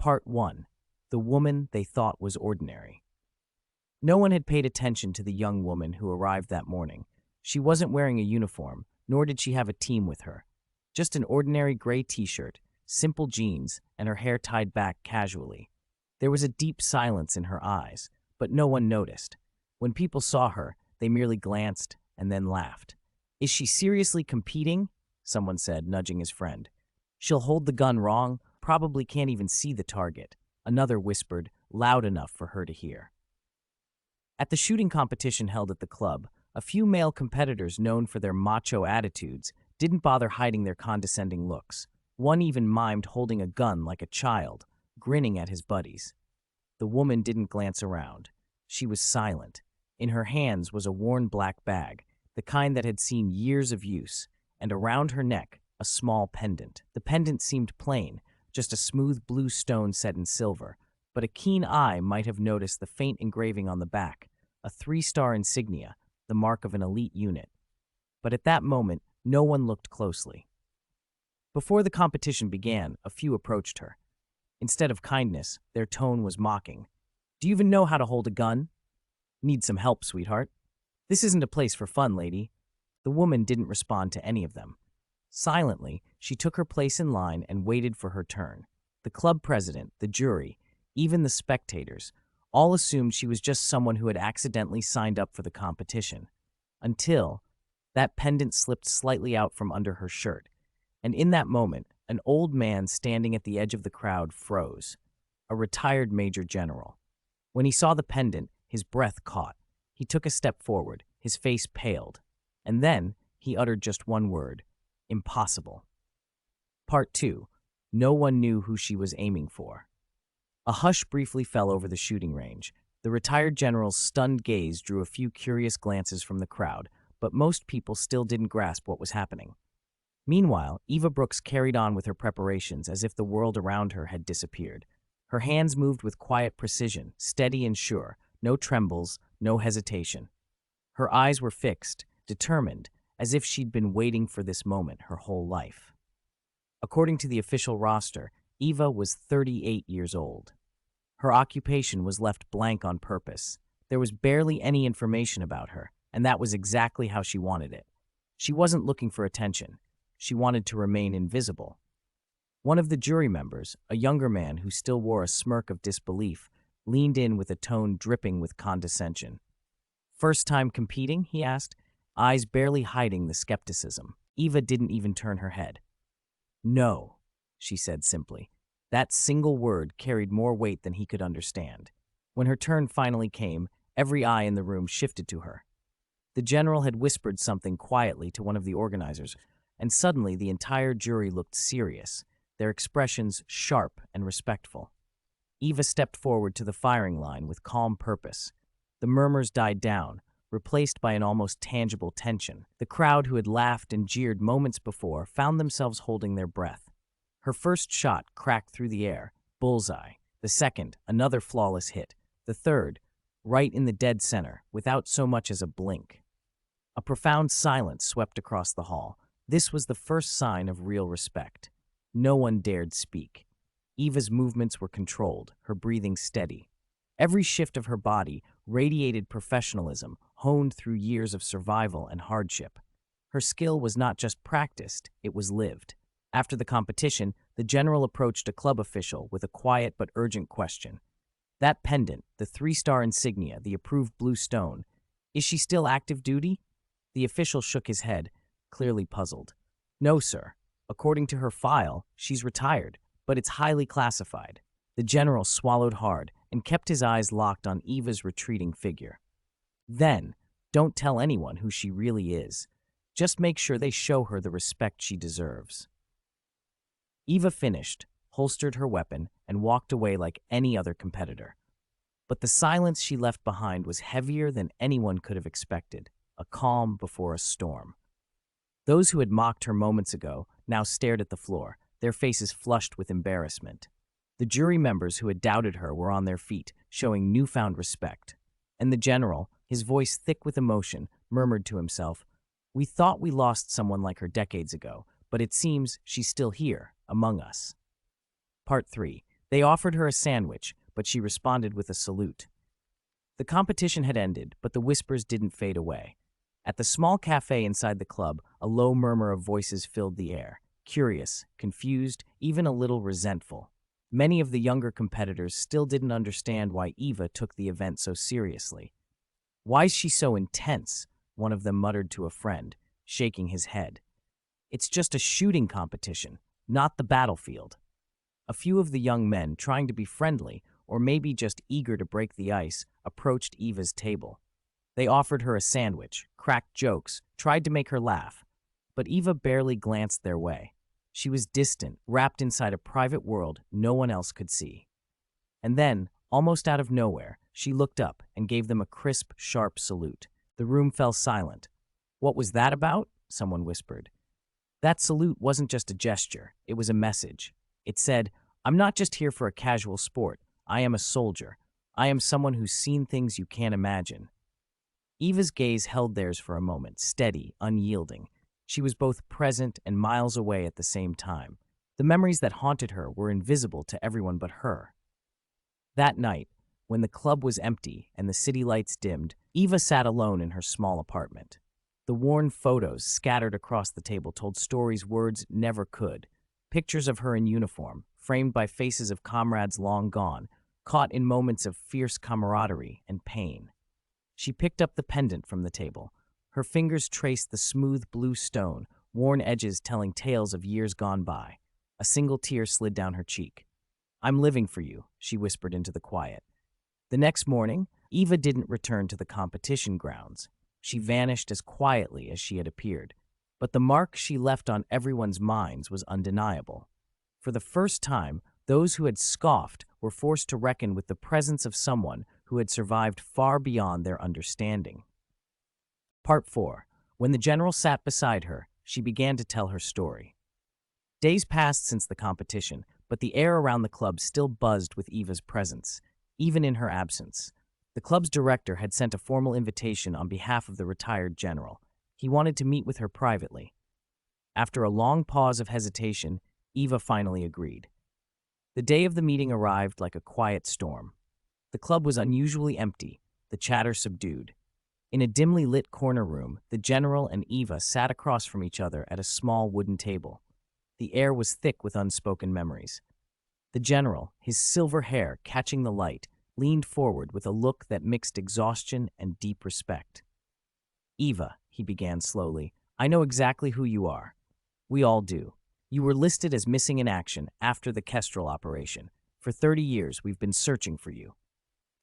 Part 1. The woman they thought was ordinary. No one had paid attention to the young woman who arrived that morning. She wasn't wearing a uniform, nor did she have a team with her. Just an ordinary gray t-shirt, simple jeans, and her hair tied back casually. There was a deep silence in her eyes, but no one noticed. When people saw her, they merely glanced and then laughed. "Is she seriously competing?" someone said, nudging his friend. "She'll hold the gun wrong, probably can't even see the target," another whispered, loud enough for her to hear. At the shooting competition held at the club, a few male competitors known for their macho attitudes didn't bother hiding their condescending looks. One even mimed holding a gun like a child, grinning at his buddies. The woman didn't glance around. She was silent. In her hands was a worn black bag, the kind that had seen years of use, and around her neck, a small pendant. The pendant seemed plain, just a smooth blue stone set in silver, but a keen eye might have noticed the faint engraving on the back, a 3-star insignia, the mark of an elite unit. But at that moment, no one looked closely. Before the competition began, a few approached her. Instead of kindness, their tone was mocking. "Do you even know how to hold a gun? Need some help, sweetheart? This isn't a place for fun, lady." The woman didn't respond to any of them. Silently, she took her place in line and waited for her turn. The club president, the jury, even the spectators, all assumed she was just someone who had accidentally signed up for the competition. Until that pendant slipped slightly out from under her shirt, and in that moment, an old man standing at the edge of the crowd froze, a retired major general. When he saw the pendant, his breath caught. He took a step forward, his face paled, and then he uttered just one word: impossible. Part 2. No one knew who she was aiming for. A hush briefly fell over the shooting range. The retired general's stunned gaze drew a few curious glances from the crowd, but most people still didn't grasp what was happening. Meanwhile, Eva Brooks carried on with her preparations as if the world around her had disappeared. Her hands moved with quiet precision, steady and sure, no trembles, no hesitation. Her eyes were fixed, determined, as if she'd been waiting for this moment her whole life. According to the official roster, Eva was 38 years old. Her occupation was left blank on purpose. There was barely any information about her, and that was exactly how she wanted it. She wasn't looking for attention. She wanted to remain invisible. One of the jury members, a younger man who still wore a smirk of disbelief, leaned in with a tone dripping with condescension. "First time competing?" he asked, eyes barely hiding the skepticism. Eva didn't even turn her head. "No," she said simply. That single word carried more weight than he could understand. When her turn finally came, every eye in the room shifted to her. The general had whispered something quietly to one of the organizers, and suddenly the entire jury looked serious, their expressions sharp and respectful. Eva stepped forward to the firing line with calm purpose. The murmurs died down, replaced by an almost tangible tension. The crowd who had laughed and jeered moments before found themselves holding their breath. Her first shot cracked through the air, bullseye. The second, another flawless hit. The third, right in the dead center, without so much as a blink. A profound silence swept across the hall. This was the first sign of real respect. No one dared speak. Eva's movements were controlled, her breathing steady. Every shift of her body radiated professionalism, honed through years of survival and hardship. Her skill was not just practiced, it was lived. After the competition, the general approached a club official with a quiet but urgent question. "That pendant, the 3-star insignia, the approved blue stone, is she still active duty?" The official shook his head, clearly puzzled. "No, sir. According to her file, she's retired, but it's highly classified." The general swallowed hard and kept his eyes locked on Eva's retreating figure. "Then, don't tell anyone who she really is. Just make sure they show her the respect she deserves." Eva finished, holstered her weapon, and walked away like any other competitor. But the silence she left behind was heavier than anyone could have expected, a calm before a storm. Those who had mocked her moments ago now stared at the floor, their faces flushed with embarrassment. The jury members who had doubted her were on their feet, showing newfound respect. And the general, his voice thick with emotion, murmured to himself, "We thought we lost someone like her decades ago, but it seems she's still here, among us." Part 3. They offered her a sandwich, but she responded with a salute. The competition had ended, but the whispers didn't fade away. At the small cafe inside the club, a low murmur of voices filled the air, curious, confused, even a little resentful. Many of the younger competitors still didn't understand why Eva took the event so seriously. "Why's she so intense?" one of them muttered to a friend, shaking his head. "It's just a shooting competition, not the battlefield." A few of the young men, trying to be friendly, or maybe just eager to break the ice, approached Eva's table. They offered her a sandwich, cracked jokes, tried to make her laugh. But Eva barely glanced their way. She was distant, wrapped inside a private world no one else could see. And then, almost out of nowhere, she looked up and gave them a crisp, sharp salute. The room fell silent. "What was that about?" someone whispered. That salute wasn't just a gesture, it was a message. It said, "I'm not just here for a casual sport. I am a soldier. I am someone who's seen things you can't imagine." Eva's gaze held theirs for a moment, steady, unyielding. She was both present and miles away at the same time. The memories that haunted her were invisible to everyone but her. That night, when the club was empty and the city lights dimmed, Eva sat alone in her small apartment. The worn photos scattered across the table told stories words never could. Pictures of her in uniform, framed by faces of comrades long gone, caught in moments of fierce camaraderie and pain. She picked up the pendant from the table. Her fingers traced the smooth blue stone, worn edges telling tales of years gone by. A single tear slid down her cheek. "I'm living for you," she whispered into the quiet. The next morning, Eva didn't return to the competition grounds. She vanished as quietly as she had appeared. But the mark she left on everyone's minds was undeniable. For the first time, those who had scoffed were forced to reckon with the presence of someone who had survived far beyond their understanding. Part 4. When the general sat beside her, she began to tell her story. Days passed since the competition, but the air around the club still buzzed with Eva's presence, even in her absence. The club's director had sent a formal invitation on behalf of the retired general. He wanted to meet with her privately. After a long pause of hesitation, Eva finally agreed. The day of the meeting arrived like a quiet storm. The club was unusually empty, the chatter subdued. In a dimly lit corner room, the general and Eva sat across from each other at a small wooden table. The air was thick with unspoken memories. The general, his silver hair catching the light, leaned forward with a look that mixed exhaustion and deep respect. "Eva," he began slowly, "I know exactly who you are. We all do. You were listed as missing in action after the Kestrel operation. For 30 years, we've been searching for you."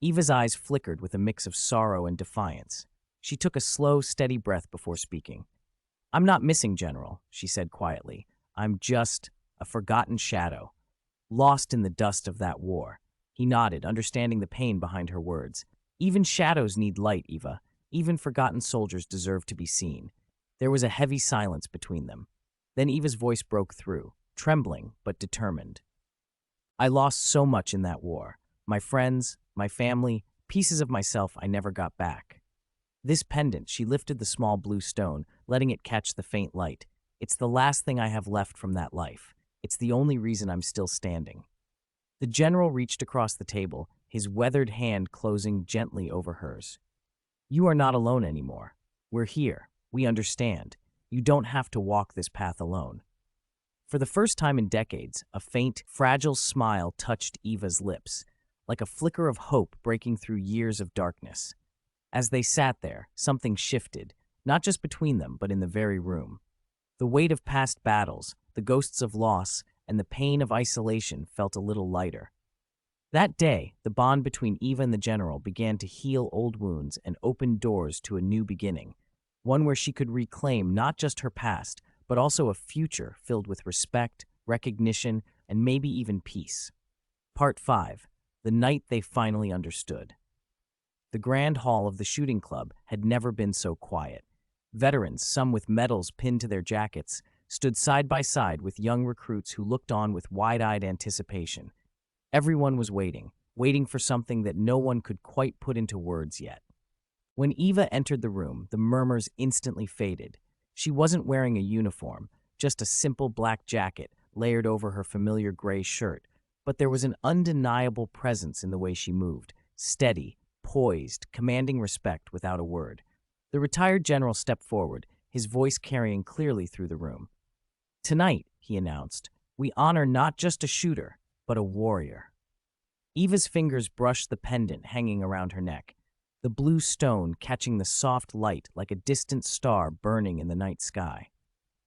Eva's eyes flickered with a mix of sorrow and defiance. She took a slow, steady breath before speaking. "I'm not missing, General," she said quietly. "I'm just a forgotten shadow, lost in the dust of that war." He nodded, understanding the pain behind her words. "Even shadows need light, Eva. Even forgotten soldiers deserve to be seen." There was a heavy silence between them. Then Eva's voice broke through, trembling but determined. "I lost so much in that war. My friends, my family, pieces of myself I never got back. This pendant," she lifted the small blue stone, letting it catch the faint light. "It's the last thing I have left from that life. It's the only reason I'm still standing." The general reached across the table, his weathered hand closing gently over hers. "You are not alone anymore. We're here. We understand. You don't have to walk this path alone." For the first time in decades, a faint, fragile smile touched Eva's lips, like a flicker of hope breaking through years of darkness. As they sat there, something shifted, not just between them, but in the very room. The weight of past battles, the ghosts of loss, and the pain of isolation felt a little lighter. That day, the bond between Eva and the general began to heal old wounds and open doors to a new beginning, one where she could reclaim not just her past, but also a future filled with respect, recognition, and maybe even peace. Part 5. The night they finally understood. The grand hall of the shooting club had never been so quiet. Veterans, some with medals pinned to their jackets, stood side by side with young recruits who looked on with wide-eyed anticipation. Everyone was waiting for something that no one could quite put into words yet. When Eva entered the room, the murmurs instantly faded. She wasn't wearing a uniform, just a simple black jacket layered over her familiar gray shirt, but there was an undeniable presence in the way she moved, steady, poised, commanding respect without a word. The retired general stepped forward, his voice carrying clearly through the room. "Tonight," he announced, "we honor not just a shooter, but a warrior." Eva's fingers brushed the pendant hanging around her neck, the blue stone catching the soft light like a distant star burning in the night sky.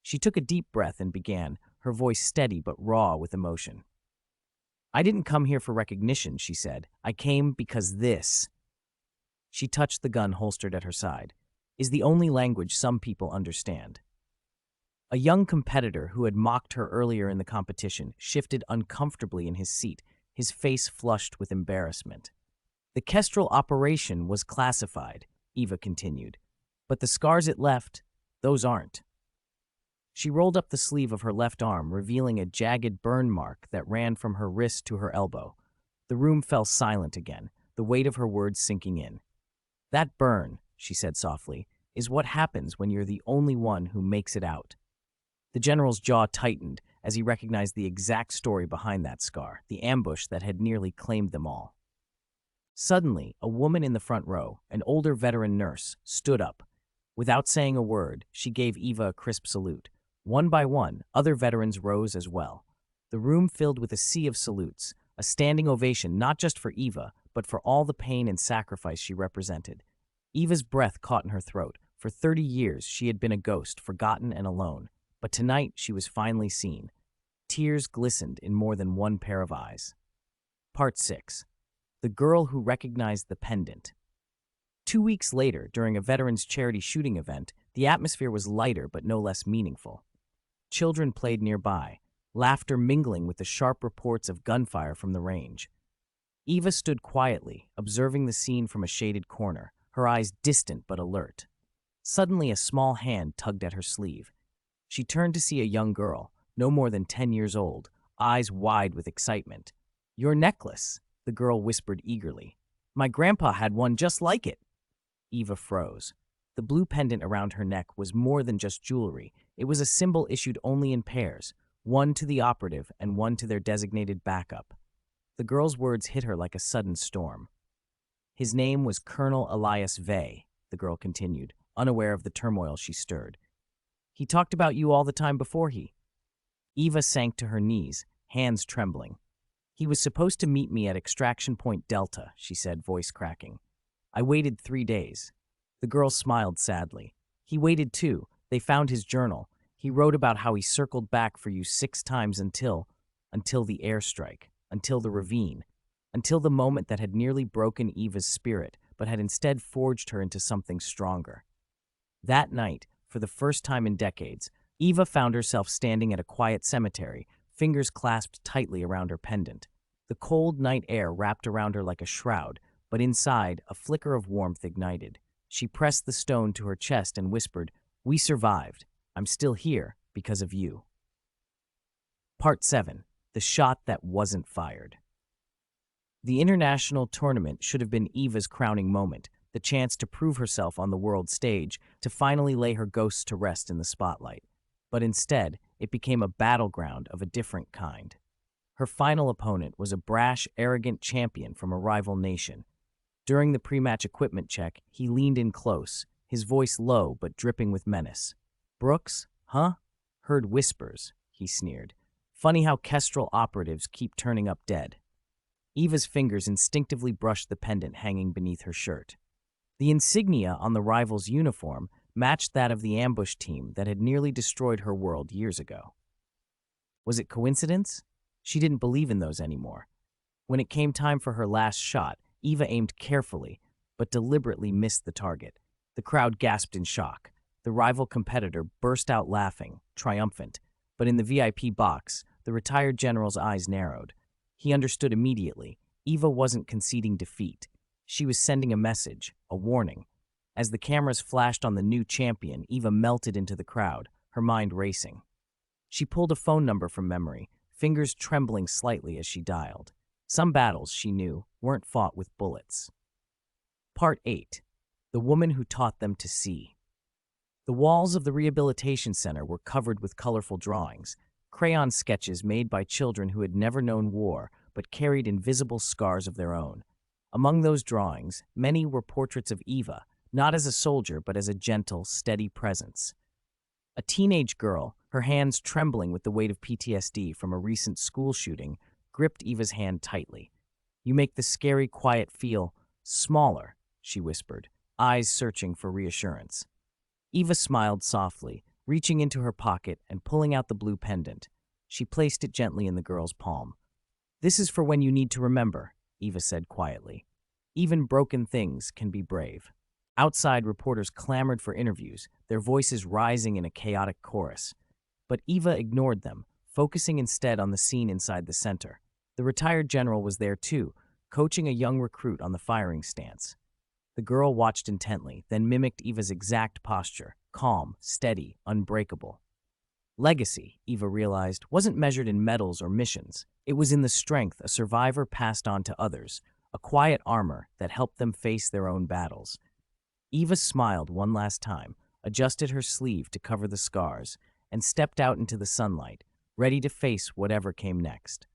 She took a deep breath and began, her voice steady but raw with emotion. "I didn't come here for recognition," she said. "I came because this," she touched the gun holstered at her side, "is the only language some people understand." A young competitor who had mocked her earlier in the competition shifted uncomfortably in his seat, his face flushed with embarrassment. "The Kestrel operation was classified," Eva continued, "but the scars it left, those aren't." She rolled up the sleeve of her left arm, revealing a jagged burn mark that ran from her wrist to her elbow. The room fell silent again, the weight of her words sinking in. "That burn," she said softly, "is what happens when you're the only one who makes it out." The general's jaw tightened as he recognized the exact story behind that scar, the ambush that had nearly claimed them all. Suddenly, a woman in the front row, an older veteran nurse, stood up. Without saying a word, she gave Eva a crisp salute. One by one, other veterans rose as well. The room filled with a sea of salutes, a standing ovation not just for Eva, but for all the pain and sacrifice she represented. Eva's breath caught in her throat. For 30 years, she had been a ghost, forgotten and alone. But tonight, she was finally seen. Tears glistened in more than one pair of eyes. Part 6. The Girl Who Recognized the Pendant. 2 weeks later, during a veterans' charity shooting event, the atmosphere was lighter but no less meaningful. Children played nearby, laughter mingling with the sharp reports of gunfire from the range. Eva stood quietly, observing the scene from a shaded corner, her eyes distant but alert. Suddenly, a small hand tugged at her sleeve. She turned to see a young girl, no more than 10 years old, eyes wide with excitement. "Your necklace," the girl whispered eagerly. "My grandpa had one just like it." Eva froze. The blue pendant around her neck was more than just jewelry. It was a symbol issued only in pairs, one to the operative and one to their designated backup. The girl's words hit her like a sudden storm. "His name was Colonel Elias Vey," the girl continued, unaware of the turmoil she stirred. "He talked about you all the time before he—" Eva sank to her knees, hands trembling. "He was supposed to meet me at Extraction Point Delta," she said, voice cracking. "I waited 3 days." The girl smiled sadly. "He waited too. They found his journal. He wrote about how he circled back for you 6 times until the airstrike, until the ravine, until the moment that had nearly broken Eva's spirit, but had instead forged her into something stronger." That night, for the first time in decades, Eva found herself standing at a quiet cemetery, fingers clasped tightly around her pendant. The cold night air wrapped around her like a shroud, but inside, a flicker of warmth ignited. She pressed the stone to her chest and whispered, "We survived. I'm still here because of you." Part 7. The Shot That Wasn't Fired. The international tournament should have been Eva's crowning moment, the chance to prove herself on the world stage, to finally lay her ghosts to rest in the spotlight. But instead, it became a battleground of a different kind. Her final opponent was a brash, arrogant champion from a rival nation. During the pre-match equipment check, he leaned in close, his voice low but dripping with menace. "Brooks, huh?" "Heard whispers," he sneered. "Funny how Kestrel operatives keep turning up dead." Eva's fingers instinctively brushed the pendant hanging beneath her shirt. The insignia on the rival's uniform matched that of the ambush team that had nearly destroyed her world years ago. Was it coincidence? She didn't believe in those anymore. When it came time for her last shot, Eva aimed carefully, but deliberately missed the target. The crowd gasped in shock. The rival competitor burst out laughing, triumphant. But in the VIP box, the retired general's eyes narrowed. He understood immediately. Eva wasn't conceding defeat. She was sending a message, a warning. As the cameras flashed on the new champion, Eva melted into the crowd, her mind racing. She pulled a phone number from memory, fingers trembling slightly as she dialed. Some battles, she knew, weren't fought with bullets. Part 8. The Woman Who Taught Them to See. The walls of the rehabilitation center were covered with colorful drawings, crayon sketches made by children who had never known war but carried invisible scars of their own. Among those drawings, many were portraits of Eva, not as a soldier, but as a gentle, steady presence. A teenage girl, her hands trembling with the weight of PTSD from a recent school shooting, gripped Eva's hand tightly. "You make the scary quiet feel smaller," she whispered, eyes searching for reassurance. Eva smiled softly, reaching into her pocket and pulling out the blue pendant. She placed it gently in the girl's palm. "This is for when you need to remember," Eva said quietly. "Even broken things can be brave." Outside, reporters clamored for interviews, their voices rising in a chaotic chorus. But Eva ignored them, focusing instead on the scene inside the center. The retired general was there too, coaching a young recruit on the firing stance. The girl watched intently, then mimicked Eva's exact posture, calm, steady, unbreakable. Legacy, Eva realized, wasn't measured in medals or missions. It was in the strength a survivor passed on to others, a quiet armor that helped them face their own battles. Eva smiled one last time, adjusted her sleeve to cover the scars, and stepped out into the sunlight, ready to face whatever came next.